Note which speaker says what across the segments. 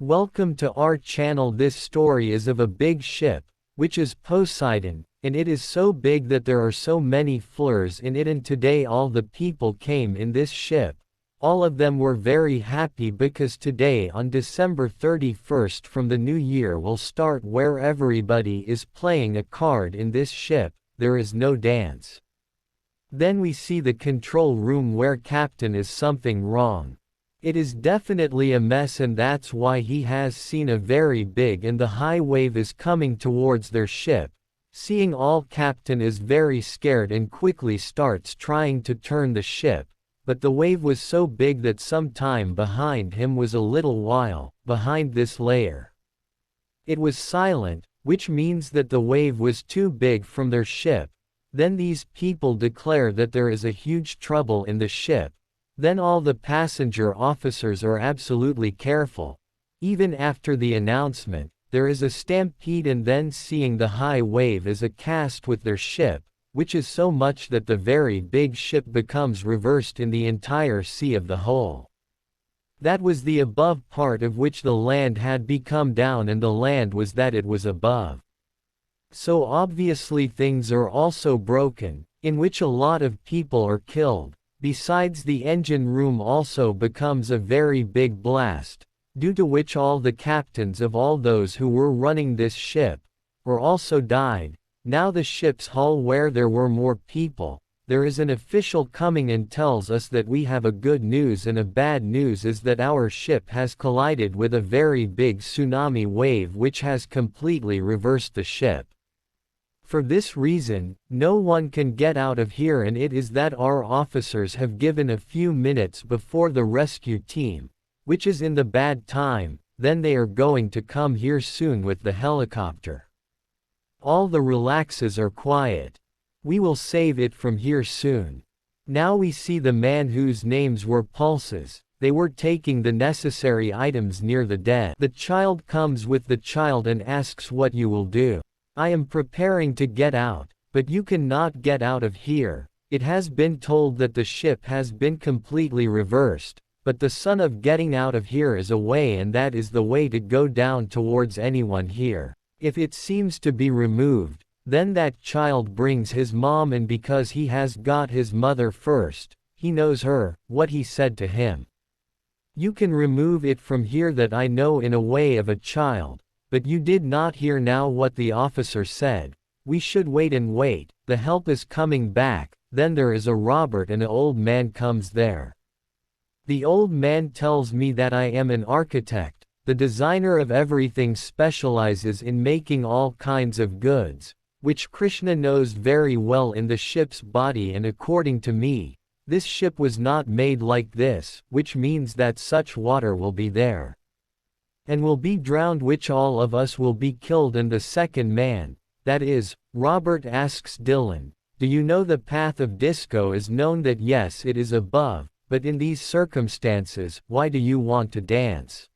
Speaker 1: Welcome to our channel. This story is of a big ship, which is Poseidon, and it is so big that there are so many floors in it, and today all the people came in this ship. All of them were very happy because today on December 31st from the new year will start where everybody is playing a card in this ship. There is no dance. Then we see the control room where Captain is something wrong. It is definitely a mess, and that's why he has seen a very big and the high wave is coming towards their ship. Seeing all, Captain is very scared and quickly starts trying to turn the ship, but the wave was so big that some time behind him was a little while behind this layer. It was silent, which means that the wave was too big from their ship. Then these people declare that there is a huge trouble in the ship. Then all the passenger officers are absolutely careful. Even after the announcement, there is a stampede, and then seeing the high wave is a cast with their ship, which is so much that the very big ship becomes reversed in the entire sea of the whole. That was the above part of which the land had become down, and the land was that it was above. So obviously things are also broken, in which a lot of people are killed. Besides, the engine room also becomes a very big blast, due to which all the captains of all those who were running this ship were also died. Now the ship's hull, where there were more people, there is an official coming and tells us that we have a good news, and a bad news is that our ship has collided with a very big tsunami wave which has completely reversed the ship. For this reason, no one can get out of here, and it is that our officers have given a few minutes before the rescue team, which is in the bad time, then they are going to come here soon with the helicopter. All the relaxes are quiet. We will save it from here soon. Now we see the man whose names were pulses. They were taking the necessary items near the dead. The child comes with the child and asks what you will do. I am preparing to get out, but you cannot get out of here. It has been told that the ship has been completely reversed, but the son of getting out of here is a way, and that is the way to go down towards anyone here. If it seems to be removed, then that child brings his mom, and because he has got his mother first, he knows her, what he said to him. You can remove it from here, that I know in a way of a child. But you did not hear now what the officer said. We should wait and wait, the help is coming back. Then there is a Robert, and an old man comes there. The old man tells me that I am an architect. The designer of everything specializes in making all kinds of goods, which Krishna knows very well in the ship's body, and according to me, this ship was not made like this, which means that such water will be there and will be drowned, which all of us will be killed. And the second man, that is, Robert, asks Dylan, do you know the path of disco is known? That yes, it is above, but in these circumstances, why do you want to dance?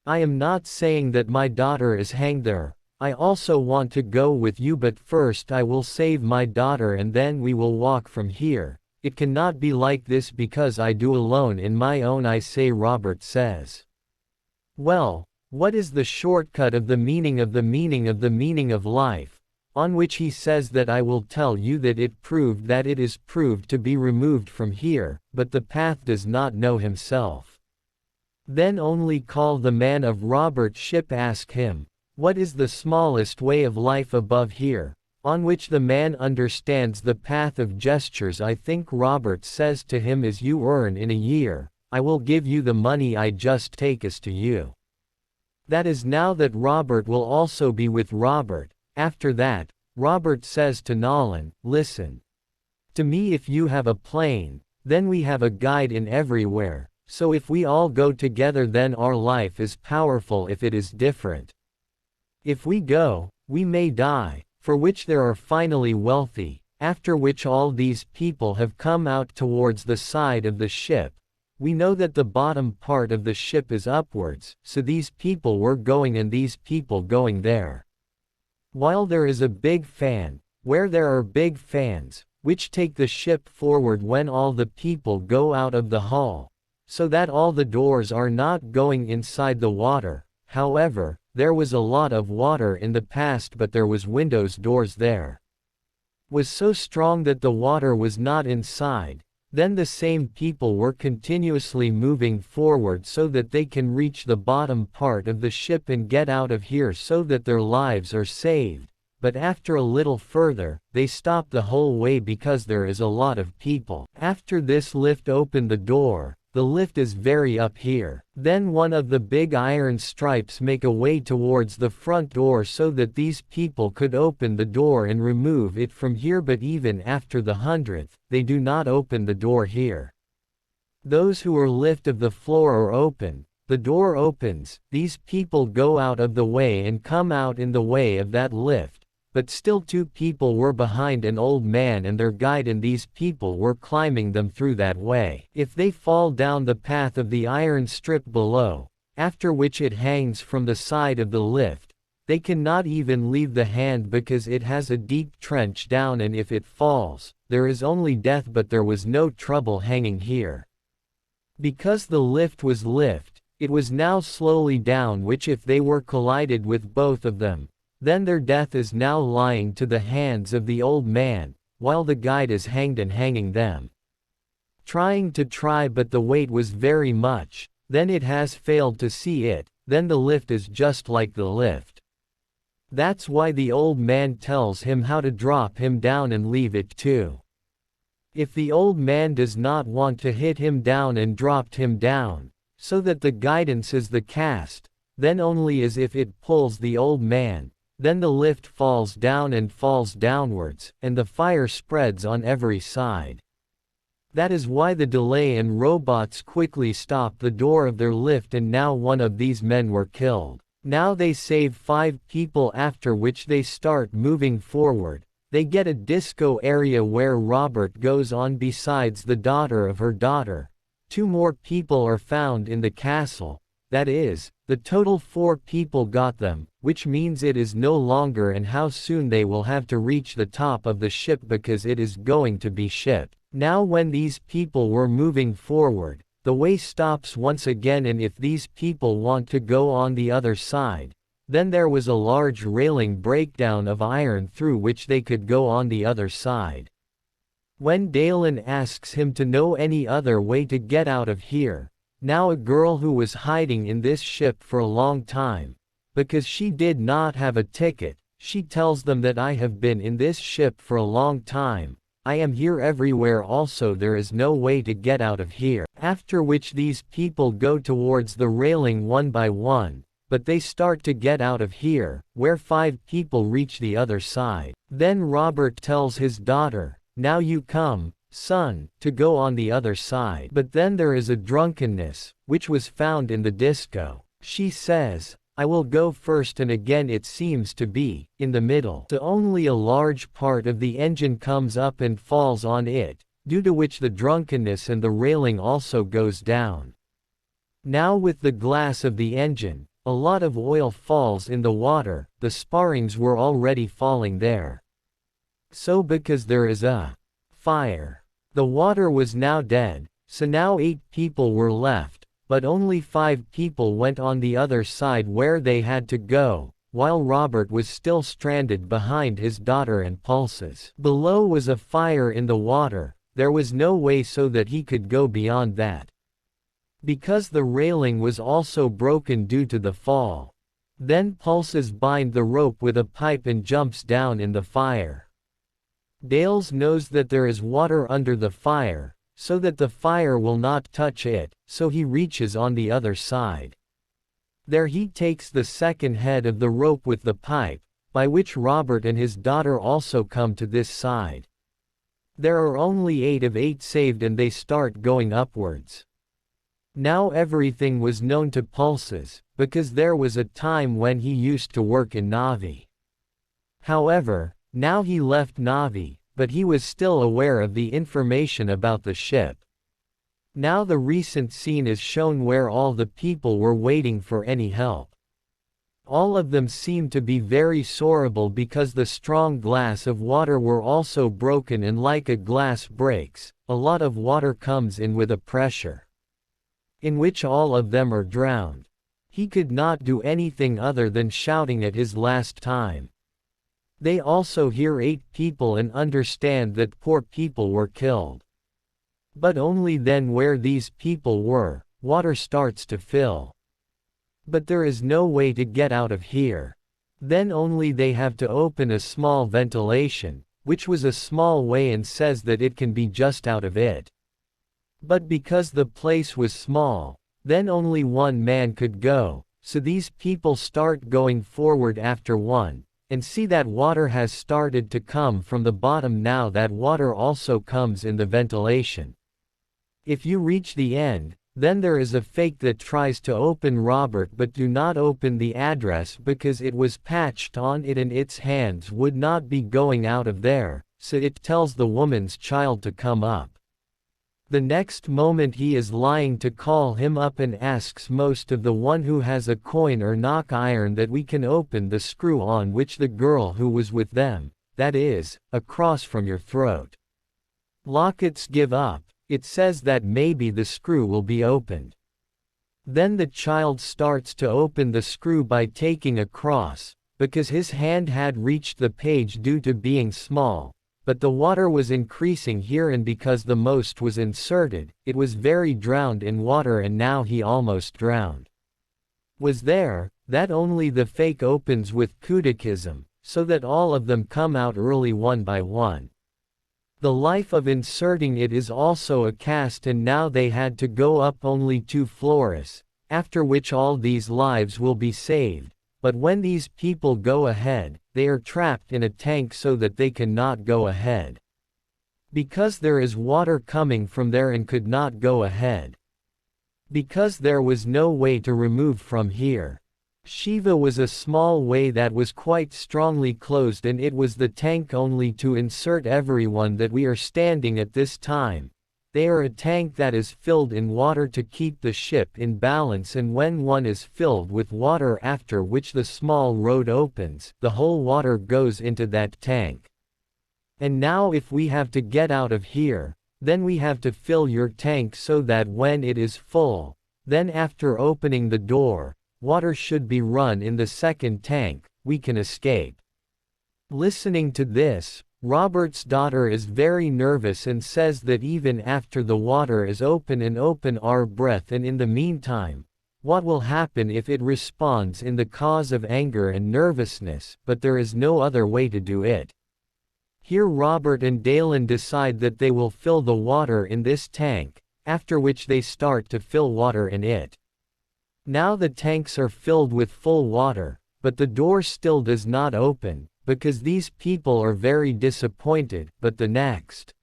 Speaker 1: I am not saying that my daughter is hanged there. I also want to go with you, but first I will save my daughter and then we will walk from here. It cannot be like this because I do alone in my own, I say. Robert says, well, what is the shortcut of the meaning of the meaning of the meaning of life? On which he says that I will tell you that it proved that it is proved to be removed from here, but the path does not know himself. Then only call the man of Robert's ship, ask him, what is the smallest way of life above here? On which the man understands the path of gestures. I think Robert says to him, as you earn in a year, I will give you the money I just take as to you. That is now that Robert will also be with Robert. After that, Robert says to Nolan, listen to me, if you have a plane, then we have a guide in everywhere, so if we all go together then our life is powerful. If it is different, if we go, we may die, for which there are finally wealthy. After which all these people have come out towards the side of the ship. We know that the bottom part of the ship is upwards, so these people were going and these people going there. While there is a big fan, where there are big fans, which take the ship forward when all the people go out of the hull. so that all the doors are not going inside the water. However, there was a lot of water in the past, but there was windows doors there. Was so strong that the water was not inside. Then the same people were continuously moving forward so that they can reach the bottom part of the ship and get out of here so that their lives are saved. But after a little further, they stop the whole way because there is a lot of people. After this lift opened the door. The lift is very up here. Then one of the big iron stripes make a way towards the front door so that these people could open the door and remove it from here, but even after the 100th, they do not open the door here. Those who are lift of the floor are open. The door opens, these people go out of the way and come out in the way of that lift. But still 2 people were behind an old man and their guide, and these people were climbing them through that way. If they fall down the path of the iron strip below, after which it hangs from the side of the lift, they cannot even leave the hand because it has a deep trench down, and if it falls, there is only death, but there was no trouble hanging here. Because the lift was lift, it was now slowly down, which if they were collided with both of them, then their death is now lying to the hands of the old man, while the guide is hanged and hanging them. Trying to try, but the weight was very much, then it has failed to see it, then the lift is just like the lift. That's why the old man tells him how to drop him down and leave it too. If the old man does not want to hit him down and dropped him down, so that the guidance is the cast, then only as if it pulls the old man. Then the lift falls down and falls downwards, and the fire spreads on every side. That is why the delay and robots quickly stop the door of their lift, and now one of these men were killed. Now they save 5 people, after which they start moving forward. They get a disco area where Robert goes on besides the daughter of her daughter. 2 more people are found in the castle. That is, the total 4 people got them, which means it is no longer, and how soon they will have to reach the top of the ship because it is going to be shipped. Now when these people were moving forward, the way stops once again, and if these people want to go on the other side, then there was a large railing breakdown of iron through which they could go on the other side. When Dalen asks him to know any other way to get out of here, now a girl who was hiding in this ship for a long time, because she did not have a ticket, she tells them that I have been in this ship for a long time, I am here everywhere also, there is no way to get out of here. After which these people go towards the railing one by one, but they start to get out of here, where 5 people reach the other side. Then Robert tells his daughter, now you come, son, to go on the other side. But then there is a drunkenness, which was found in the disco. She says, I will go first, and again it seems to be, in the middle. So only a large part of the engine comes up and falls on it, due to which the drunkenness and the railing also goes down. Now with the glass of the engine, a lot of oil falls in the water, the sparrings were already falling there. So because there is a fire. The water was now dead, so now 8 people were left, but only 5 people went on the other side where they had to go, while Robert was still stranded behind his daughter and Pulses. Below was a fire in the water, there was no way so that he could go beyond that. Because the railing was also broken due to the fall. Then Pulses binds the rope with a pipe and jumps down in the fire. Dales knows that there is water under the fire, so that the fire will not touch it, so he reaches on the other side. There he takes the second head of the rope with the pipe, by which Robert and his daughter also come to this side. There are only 8 of 8 saved, and they start going upwards. Now everything was known to Pulses, because there was a time when he used to work in Navi. However, now he left Navi, but he was still aware of the information about the ship. Now the recent scene is shown where all the people were waiting for any help. All of them seemed to be very sorrowful because the strong glass of water were also broken, and like a glass breaks, a lot of water comes in with a pressure. in which all of them are drowned. He could not do anything other than shouting at his last time. They also hear 8 people and understand that poor people were killed. But only then where these people were, water starts to fill. But there is no way to get out of here. Then only they have to open a small ventilation, which was a small way and says that it can be just out of it. But because the place was small, then only one man could go, so these people start going forward after one, and see that water has started to come from the bottom. Now that water also comes in the ventilation. If you reach the end, then there is a fake that tries to open Robert but do not open the address because it was patched on it and its hands would not be going out of there, so it tells the woman's child to come up. The next moment he is lying to call him up and asks most of the one who has a coin or knock iron that we can open the screw on which the girl who was with them, that is, across from your throat. Lockets give up. It says that maybe the screw will be opened. Then the child starts to open the screw by taking a cross, because his hand had reached the page due to being small, but the water was increasing here and because the most was inserted, it was very drowned in water and now he almost drowned. Was there, that only the fake opens with Kudikism, so that all of them come out early one by one. The life of inserting it is also a cast and now they had to go up only 2 floors, after which all these lives will be saved, but when these people go ahead, they are trapped in a tank so that they cannot go ahead. Because there is water coming from there and could not go ahead. Because there was no way to remove from here. Shiva was a small way that was quite strongly closed and it was the tank only to insert everyone that we are standing at this time. They are a tank that is filled in water to keep the ship in balance and when one is filled with water after which the small road opens, the whole water goes into that tank. And now if we have to get out of here, then we have to fill your tank so that when it is full, then after opening the door, water should be run in the second tank, we can escape. Listening to this, Robert's daughter is very nervous and says that even after the water is open our breath and in the meantime, what will happen if it responds in the cause of anger and nervousness, but there is no other way to do it. Here Robert and Dalen decide that they will fill the water in this tank, after which they start to fill water in it. Now the tanks are filled with full water, but the door still does not open, because these people are very disappointed, but the next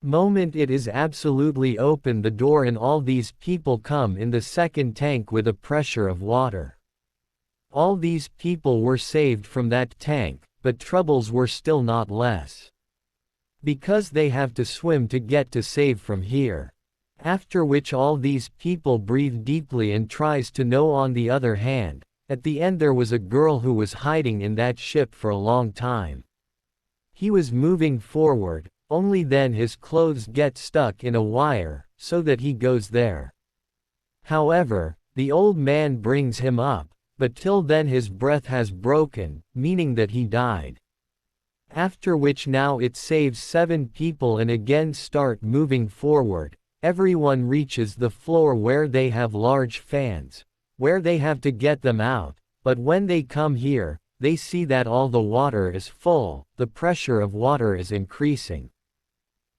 Speaker 1: moment it is absolutely open the door and all these people come in the second tank with a pressure of water. All these people were saved from that tank, but troubles were still not less. Because they have to swim to get to save from here. After which all these people breathe deeply and tries to know. On the other hand, at the end there was a girl who was hiding in that ship for a long time. He was moving forward, only then his clothes get stuck in a wire, so that he goes there. However, the old man brings him up, but till then his breath has broken, meaning that he died. After which now it saves 7 people and again start moving forward. Everyone reaches the floor where they have large fans, where they have to get them out, but when they come here, they see that all the water is full, the pressure of water is increasing.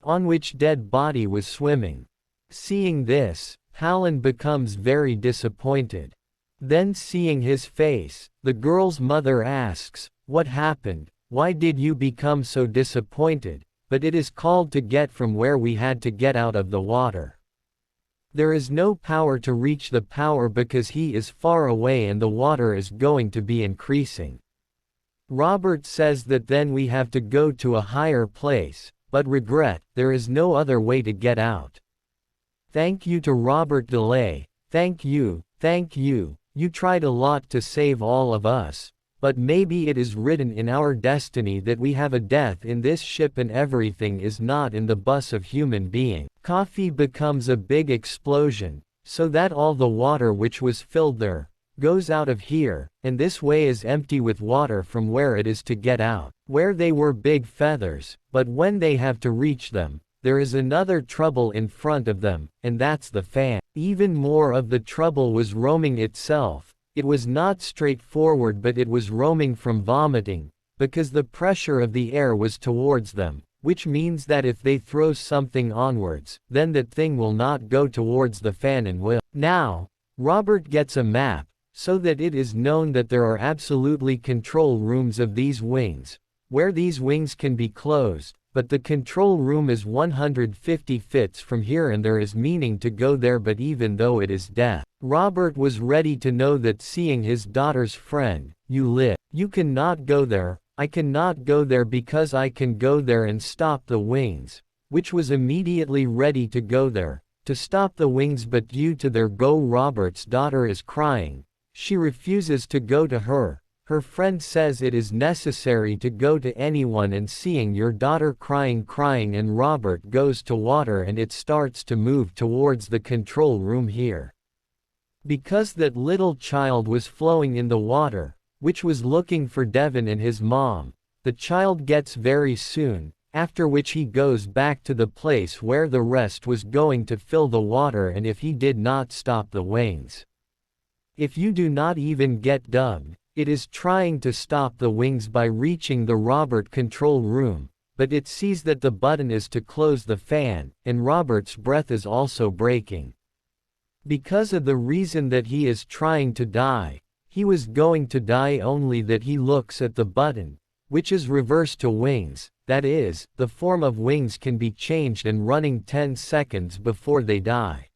Speaker 1: On which dead body was swimming. Seeing this, Hallen becomes very disappointed. Then seeing his face, the girl's mother asks, "What happened? Why did you become so disappointed?" But it is called to get from where we had to get out of the water. There is no power to reach the power because he is far away and the water is going to be increasing. Robert says that then we have to go to a higher place, but regret, there is no other way to get out. Thank you to Robert DeLay, thank you, you tried a lot to save all of us. But maybe it is written in our destiny that we have a death in this ship and everything is not in the bus of human being. Coffee becomes a big explosion, so that all the water which was filled there, goes out of here, and this way is empty with water from where it is to get out. Where they were big feathers, but when they have to reach them, there is another trouble in front of them, and that's the fan. Even more of the trouble was roaming itself. It was not straightforward, but it was roaming from vomiting, because the pressure of the air was towards them, which means that if they throw something onwards, then that thing will not go towards the fan and will. Now, Robert gets a map, so that it is known that there are absolutely control rooms of these wings, where these wings can be closed, but the control room is 150 fits from here and there is meaning to go there, but even though it is death. Robert was ready to know that, seeing his daughter's friend, you cannot go there, I cannot go there because I can go there and stop the wings, which was immediately ready to go there, to stop the wings, but due to their go Robert's daughter is crying. She refuses to go to her. Her friend says it is necessary to go to anyone, and seeing your daughter crying and Robert goes to water and it starts to move towards the control room here. Because that little child was flowing in the water, which was looking for Devon and his mom, the child gets very soon, after which he goes back to the place where the rest was going to fill the water, and if he did not stop the wings. If you do not even get dubbed, it is trying to stop the wings by reaching the Robert control room, but it sees that the button is to close the fan, and Robert's breath is also breaking. Because of the reason that he is trying to die, he was going to die only that he looks at the button, which is reversed to wings, that is, the form of wings can be changed and running 10 seconds before they die.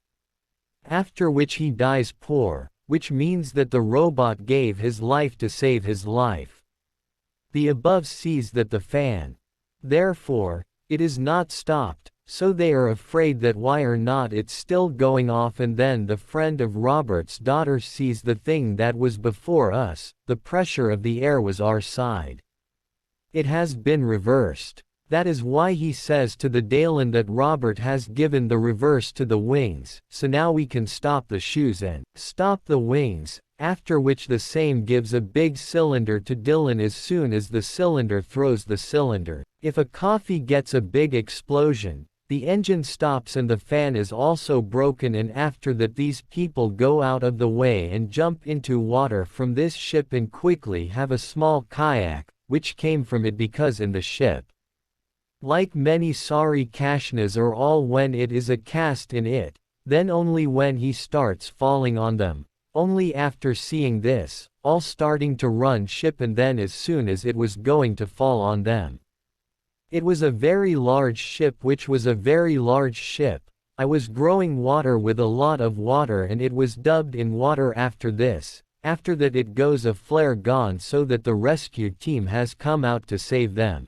Speaker 1: After which he dies poor, which means that the robot gave his life to save his life. The above sees that the fan, therefore, it is not stopped, so they are afraid that why or not it's still going off, and then the friend of Robert's daughter sees the thing that was before us, the pressure of the air was our side. It has been reversed. That is why he says to the Dalen that Robert has given the reverse to the wings, so now we can stop the shoes and stop the wings, after which the same gives a big cylinder to Dylan as soon as the cylinder throws the cylinder. If a coffee gets a big explosion, the engine stops and the fan is also broken, and after that these people go out of the way and jump into water from this ship and quickly have a small kayak, which came from it because in the ship, like many sorry Kashnas are all when it is a cast in it, then only when he starts falling on them, only after seeing this, all starting to run ship, and then as soon as it was going to fall on them. It was a very large ship, which was a very large ship. I was growing water with a lot of water, and it was dubbed in water after this. After that it goes a flare gone, so that the rescue team has come out to save them.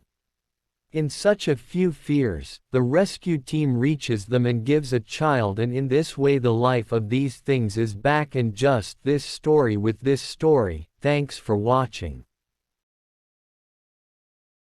Speaker 1: In such a few fears, the rescue team reaches them and gives a child, and in this way the life of these things is back. And just this story with this story. Thanks for watching.